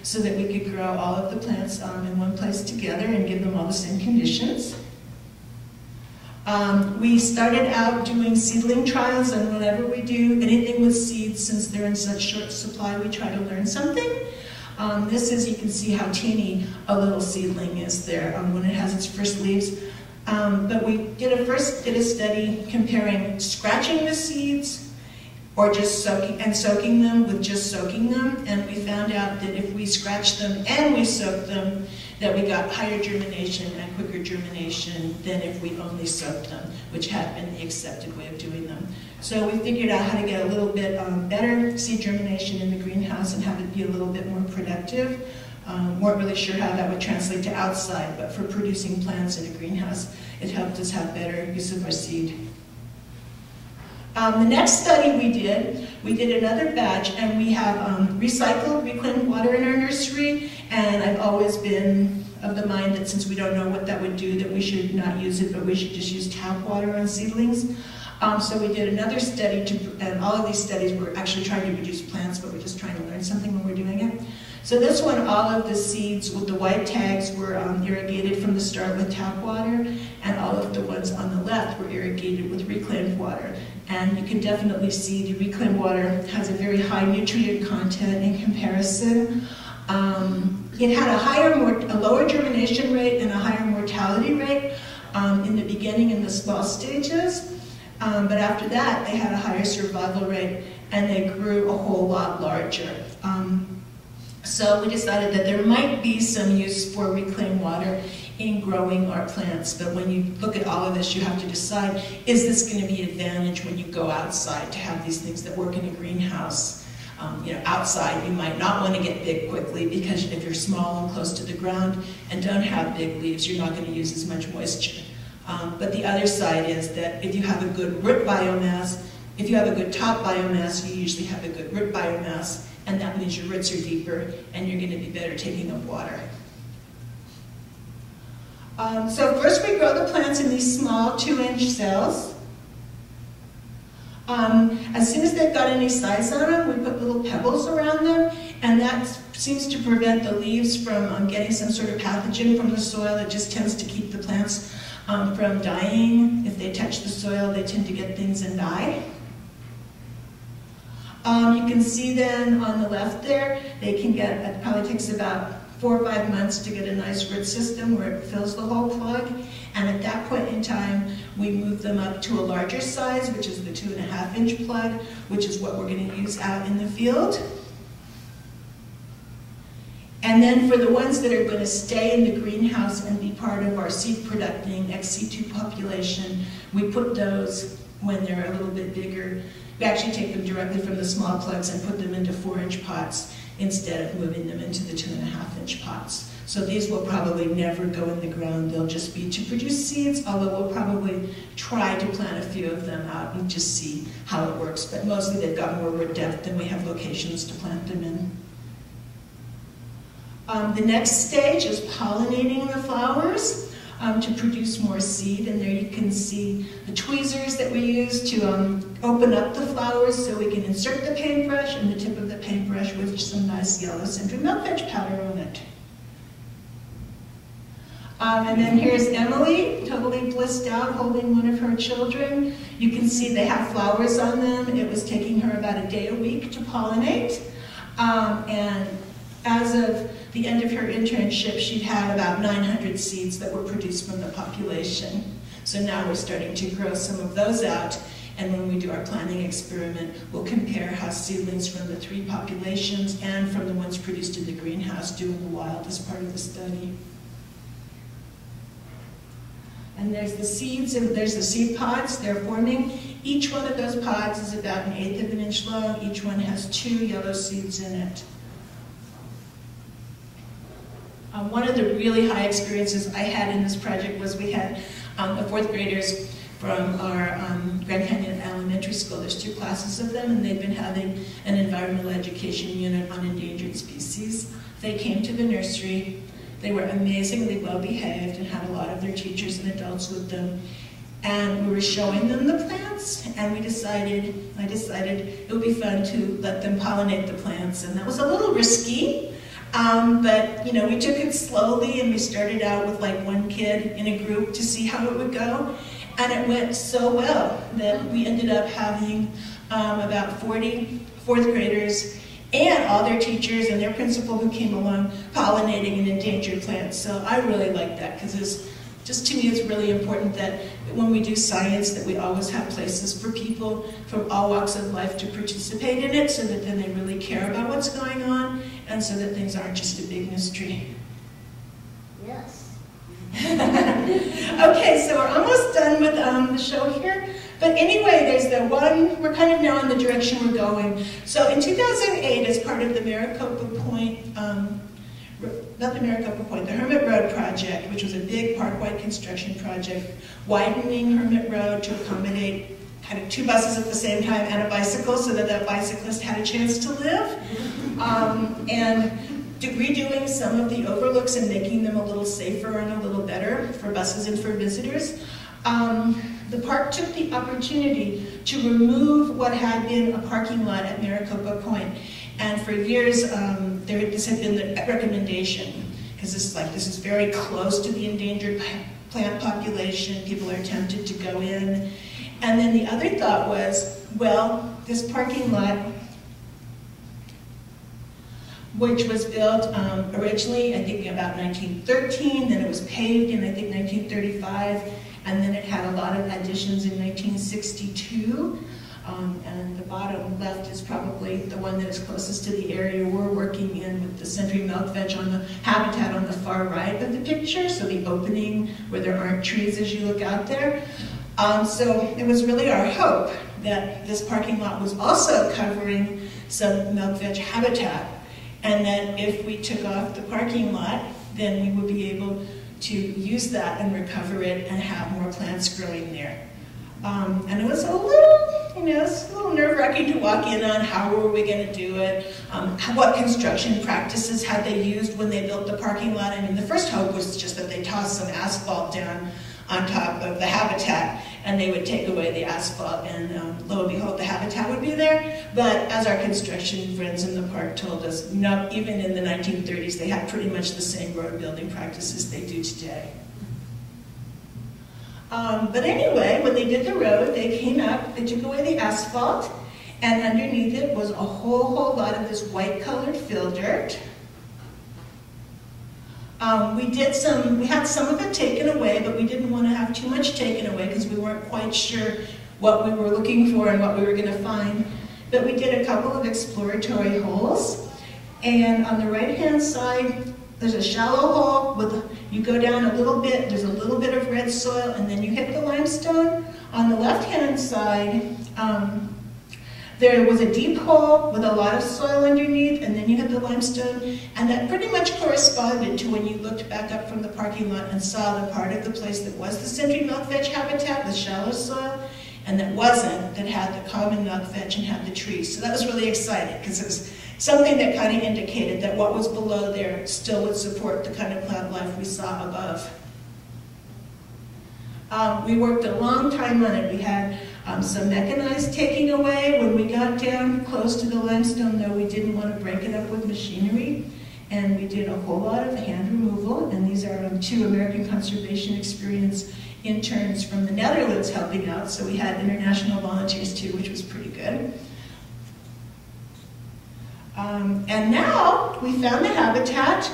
so that we could grow all of the plants in one place together and give them all the same conditions. We started out doing seedling trials, and whenever we do anything with seeds, since they're in such short supply, we try to learn something. This is, you can see how teeny a little seedling is there when it has its first leaves. But we first did a study comparing scratching the seeds or just soaking them with just soaking them, and we found out that if we scratched them and we soaked them, that we got higher germination and quicker germination than if we only soaked them, which had been the accepted way of doing them. So we figured out how to get a little bit better seed germination in the greenhouse and have it be a little bit more productive. Weren't really sure how that would translate to outside, but for producing plants in a greenhouse, it helped us have better use of our seed. The next study we did another batch, and we have recycled, reclaimed water in our nursery, and I've always been of the mind that since we don't know what that would do, that we should not use it, but we should just use tap water on seedlings. So we did another study, and all of these studies were actually trying to produce plants, but we're just trying to learn something when we're doing it. So this one, all of the seeds with the white tags were irrigated from the start with tap water, and all of the ones on the left were irrigated with reclaimed water. And you can definitely see the reclaimed water has a very high nutrient content in comparison. It had a lower germination rate and a higher mortality rate in the beginning in the small stages. But after that, they had a higher survival rate, and they grew a whole lot larger. So we decided that there might be some use for reclaimed water in growing our plants, but when you look at all of this, you have to decide, is this going to be an advantage when you go outside to have these things that work in a greenhouse? Outside you might not want to get big quickly, because if you're small and close to the ground and don't have big leaves, you're not going to use as much moisture. But the other side is that if you have a good root biomass, if you have a good top biomass, you usually have a good root biomass, and that means your roots are deeper and you're going to be better taking up water. So first we grow the plants in these small 2-inch cells. As soon as they've got any size on them, we put little pebbles around them, and that seems to prevent the leaves from getting some sort of pathogen from the soil. It just tends to keep the plants from dying. If they touch the soil, they tend to get things and die. You can see then on the left there, they can get, it probably takes about 4 or 5 months to get a nice root system where it fills the whole plug. And at that point in time, we move them up to a larger size, which is the 2.5-inch plug, which is what we're going to use out in the field. And then for the ones that are going to stay in the greenhouse and be part of our seed producing XC2 population, we put those when they're a little bit bigger. We actually take them directly from the small plugs and put them into 4-inch pots instead of moving them into the 2.5-inch pots. So these will probably never go in the ground. They'll just be to produce seeds, although we'll probably try to plant a few of them out and just see how it works. But mostly they've got more root depth than we have locations to plant them in. The next stage is pollinating the flowers to produce more seed, and there you can see the tweezers that we use to open up the flowers so we can insert the paintbrush and the tip of the paintbrush with some nice yellow sentry milk-vetch powder on it. And then here's Emily, totally blissed out, holding one of her children. You can see they have flowers on them. It was taking her about a day a week to pollinate. And as of the end of her internship, she'd had about 900 seeds that were produced from the population. So now we're starting to grow some of those out, and when we do our planting experiment, we'll compare how seedlings from the 3 populations and from the ones produced in the greenhouse do in the wild as part of the study. And there's the seeds, and there's the seed pods they're forming. Each one of those pods is about 1/8 of an inch long. Each one has 2 yellow seeds in it. One of the really high experiences I had in this project was we had the 4th graders from our Grand Canyon Elementary School. There's 2 classes of them, and they've been having an environmental education unit on endangered species. They came to the nursery. They were amazingly well behaved and had a lot of their teachers and adults with them. And we were showing them the plants, and I decided it would be fun to let them pollinate the plants. And that was a little risky, But you know, we took it slowly, and we started out with like one kid in a group to see how it would go. And it went so well that we ended up having about 40 fourth graders and all their teachers and their principal who came along pollinating an endangered plant. So I really like that, because it's just, to me, it's really important that when we do science that we always have places for people from all walks of life to participate in it, so that then they really care about what's going on, and so that things aren't just a big mystery. Yes. Okay, so we're almost done with the show here. But anyway, there's the one, we're kind of now in the direction we're going. So in 2008, as part of the Maricopa Point, not the Maricopa Point, the Hermit Road project, which was a big park-wide construction project, widening Hermit Road to accommodate kind of 2 buses at the same time and a bicycle, so that that bicyclist had a chance to live. And redoing some of the overlooks and making them a little safer and a little better for buses and for visitors. The park took the opportunity to remove what had been a parking lot at Maricopa Point. And for years, this had been the recommendation, because this is very close to the endangered plant population. People are tempted to go in. And then the other thought was, well, this parking lot, which was built originally, I think, about 1913, then it was paved in, I think, 1935, and then it had a lot of additions in 1962. And the bottom left is probably the one that is closest to the area we're working in, with the sentry milk-vetch on the habitat on the far right of the picture, so the opening where there aren't trees as you look out there. So it was really our hope that this parking lot was also covering some milk-vetch habitat, and that if we took off the parking lot, then we would be able to use that and recover it and have more plants growing there. And it was a little nerve-wracking to walk in on how were we going to do it, what construction practices had they used when they built the parking lot. I mean, the first hope was just that they tossed some asphalt down on top of the habitat, and they would take away the asphalt, and lo and behold, the habitat would be there. But as our construction friends in the park told us, no, even in the 1930s, they had pretty much the same road building practices they do today. But anyway, when they did the road, they came up, they took away the asphalt, and underneath it was a whole lot of this white-colored fill dirt. We had some of it taken away, but we didn't want to have too much taken away because we weren't quite sure what we were looking for and what we were going to find. But we did a couple of exploratory holes, and on the right-hand side, there's a shallow hole you go down a little bit, there's a little bit of red soil, and then you hit the limestone. On the left-hand side, there was a deep hole with a lot of soil underneath, and then you hit the limestone, and that pretty much corresponded to when you looked back up from the parking lot and saw the part of the place that was the sentry milk-vetch habitat with shallow soil, and that wasn't, that had the common milk-vetch and had the trees. So that was really exciting, because it was something that kind of indicated that what was below there still would support the kind of plant life we saw above. We worked a long time on it. We had some mechanized taking away. When we got down close to the limestone, though, we didn't want to break it up with machinery, and we did a whole lot of hand removal, and these are 2 American Conservation Experience interns from the Netherlands helping out, so we had international volunteers too, which was pretty good. And now we found the habitat.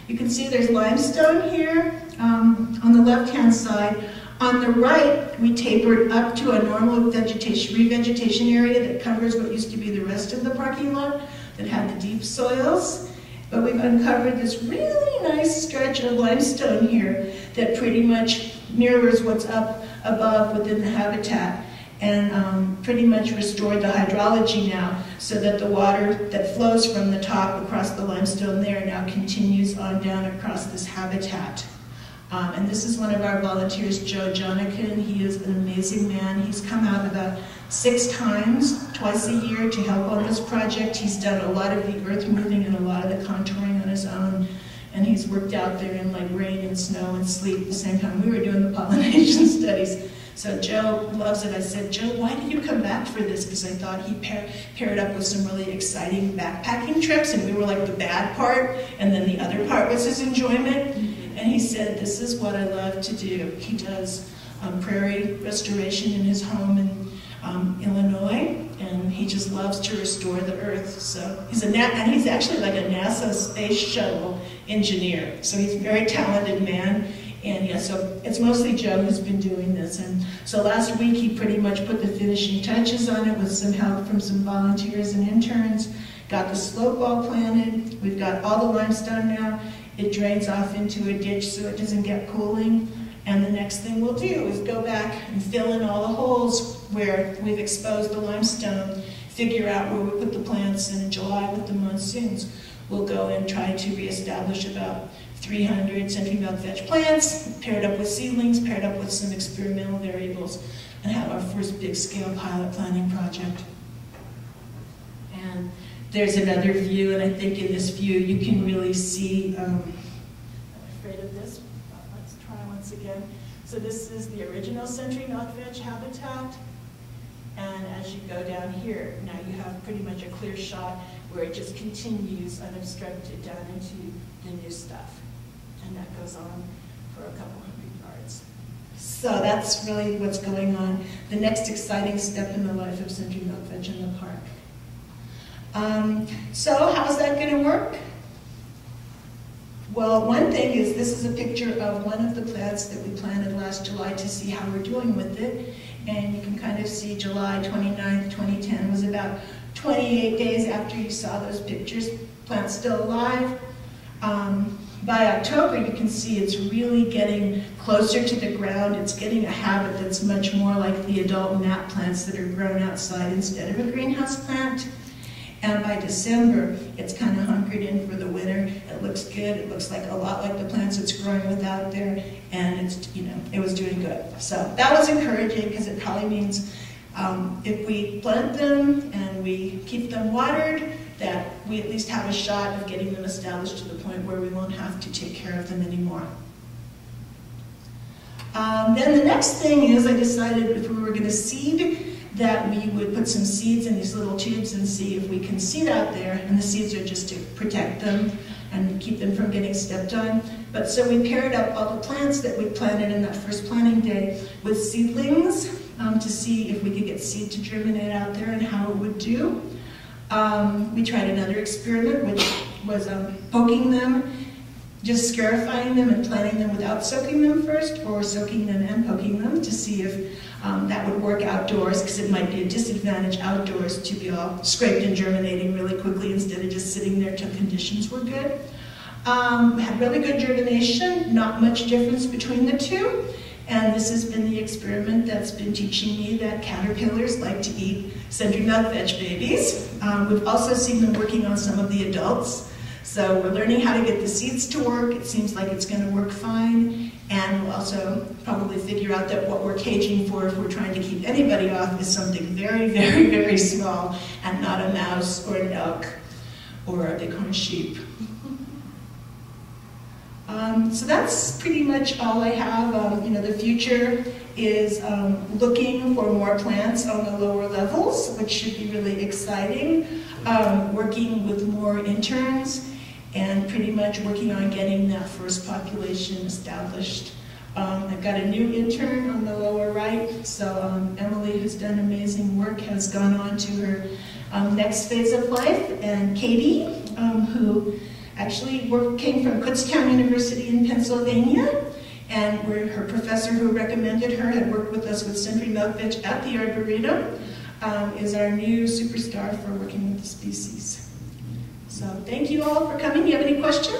You can see there's limestone here on the left-hand side. On the right, we tapered up to a normal revegetation area that covers what used to be the rest of the parking lot that had the deep soils. But we've uncovered this really nice stretch of limestone here that pretty much mirrors what's up above within the habitat, and pretty much restored the hydrology now, so that the water that flows from the top across the limestone there now continues on down across this habitat. And this is one of our volunteers, Jonica, and he is an amazing man. He's come out about 6 times, twice a year, to help on this project. He's done a lot of the earth moving and a lot of the contouring on his own. And he's worked out there in like rain and snow and sleet at the same time we were doing the pollination studies. So Joe loves it. I said, Joe, why did you come back for this? Because I thought he paired up with some really exciting backpacking trips, and we were like the bad part, and then the other part was his enjoyment. And he said, this is what I love to do. He does prairie restoration in his home in Illinois, and he just loves to restore the earth. So he's and he's actually like a NASA space shuttle engineer. So he's a very talented man. And yeah, so it's mostly Joe who's been doing this. And so last week he pretty much put the finishing touches on it with some help from some volunteers and interns. Got the slope all planted. We've got all the limestone now. It drains off into a ditch so it doesn't get pooling. And the next thing we'll do is go back and fill in all the holes where we've exposed the limestone, figure out where we put the plants, and in July with the monsoons, we'll go and try to reestablish about 300 sentry milk-vetch plants, paired up with seedlings, paired up with some experimental variables, and have our first big-scale pilot planting project. And there's another view, and I think in this view you can really see, I'm afraid of this, but let's try once again. So this is the original sentry milk-vetch habitat, and as you go down here, now you have pretty much a clear shot where it just continues unobstructed down into the new stuff. And that goes on for a couple hundred yards. So that's really what's going on. The next exciting step in the life of sentry milk-vetch in the park. So how's that going to work? Well, one thing is this is a picture of one of the plants that we planted last July to see how we're doing with it. And you can kind of see July 29th, 2010 was about 28 days after you saw those pictures. Plant's still alive. By October, you can see it's really getting closer to the ground. It's getting a habit that's much more like the adult mat plants that are grown outside instead of a greenhouse plant. And by December, it's kind of hunkered in for the winter. It looks good. It looks like a lot like the plants it's growing with out there, and it's, it was doing good. So that was encouraging because it probably means if we plant them and we keep them watered, that we at least have a shot of getting them established to the point where we won't have to take care of them anymore. Then the next thing is I decided if we were going to seed, that we would put some seeds in these little tubes and see if we can seed out there, and the seeds are just to protect them and keep them from getting stepped on. But so we paired up all the plants that we planted in that first planting day with seedlings to see if we could get seed to germinate out there and how it would do. We tried another experiment, which was poking them, just scarifying them and planting them without soaking them first, or soaking them and poking them to see if that would work outdoors, because it might be a disadvantage outdoors to be all scraped and germinating really quickly instead of just sitting there till conditions were good. Had really good germination, not much difference between the two. And this has been the experiment that's been teaching me that caterpillars like to eat sentry milk-vetch babies. We've also seen them working on some of the adults. So we're learning how to get the seeds to work. It seems like it's going to work fine. And we'll also probably figure out that what we're caging for, if we're trying to keep anybody off, is something very, very, very small, and not a mouse or an elk or a bighorn sheep. So that's pretty much all I have. The future is looking for more plants on the lower levels, which should be really exciting. Working with more interns, and pretty much working on getting that first population established. I've got a new intern on the lower right, so Emily, who's done amazing work, has gone on to her next phase of life, and Katie, who actually came from Kutztown University in Pennsylvania, and her professor who recommended her had worked with us with sentry milk-vetch at the Arboretum, is our new superstar for working with the species. So thank you all for coming. Do you have any questions?